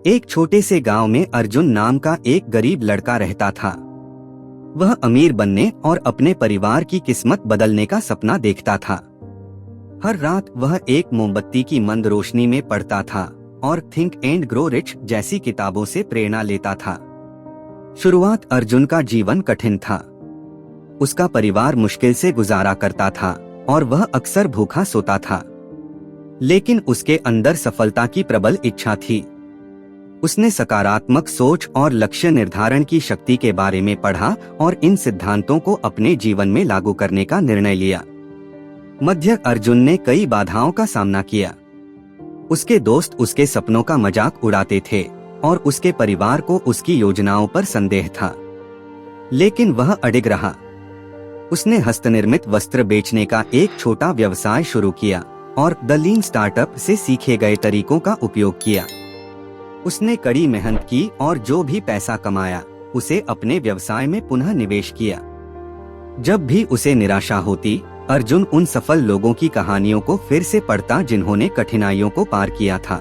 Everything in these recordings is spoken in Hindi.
एक छोटे से गांव में अर्जुन नाम का एक गरीब लड़का रहता था। वह अमीर बनने और अपने परिवार की किस्मत बदलने का सपना देखता था। हर रात वह एक मोमबत्ती की मंद रोशनी में पढ़ता था और थिंक एंड ग्रो रिच जैसी किताबों से प्रेरणा लेता था। शुरुआत अर्जुन का जीवन कठिन था। उसका परिवार मुश्किल से गुजारा करता था और वह अक्सर भूखा सोता था। लेकिन उसके अंदर सफलता की प्रबल इच्छा थी। उसने सकारात्मक सोच और लक्ष्य निर्धारण की शक्ति के बारे में पढ़ा और इन सिद्धांतों को अपने जीवन में लागू करने का निर्णय लिया। मध्य अर्जुन ने कई बाधाओं का सामना किया। उसके दोस्त उसके सपनों का मजाक उड़ाते थे और उसके परिवार को उसकी योजनाओं पर संदेह था। लेकिन वह अडिग रहा। उसने हस्तनिर्मित वस्त्र बेचने का एक छोटा व्यवसाय शुरू किया और द लीन स्टार्टअप से सीखे गए तरीकों का उपयोग किया। उसने कड़ी मेहनत की और जो भी पैसा कमाया उसे अपने व्यवसाय में पुनः निवेश किया। जब भी उसे निराशा होती, अर्जुन उन सफल लोगों की कहानियों को फिर से पढ़ता जिन्होंने कठिनाइयों को पार किया था।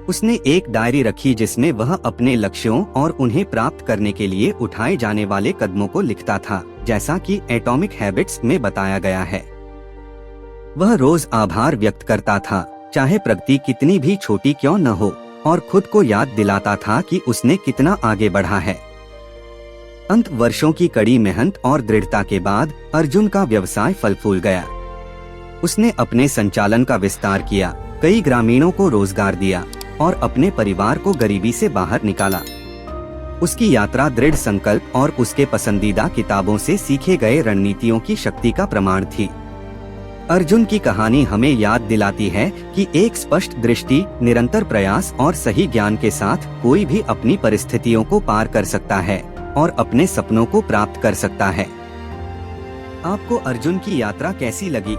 उसने एक डायरी रखी जिसमें वह अपने लक्ष्यों और उन्हें प्राप्त करने के लिए उठाए जाने वाले कदमों को लिखता था, जैसा कि एटॉमिक हैबिट्स में बताया गया है। वह रोज आभार व्यक्त करता था, चाहे प्रगति कितनी भी छोटी क्यों न हो, और खुद को याद दिलाता था कि उसने कितना आगे बढ़ा है। अंत वर्षों की कड़ी मेहनत और दृढ़ता के बाद अर्जुन का व्यवसाय फल फूल गया। उसने अपने संचालन का विस्तार किया, कई ग्रामीणों को रोजगार दिया और अपने परिवार को गरीबी से बाहर निकाला। उसकी यात्रा दृढ़ संकल्प और उसके पसंदीदा किताबों से सीखे गए रणनीतियों की शक्ति का प्रमाण थी। अर्जुन की कहानी हमें याद दिलाती है कि एक स्पष्ट दृष्टि, निरंतर प्रयास और सही ज्ञान के साथ कोई भी अपनी परिस्थितियों को पार कर सकता है और अपने सपनों को प्राप्त कर सकता है। आपको अर्जुन की यात्रा कैसी लगी?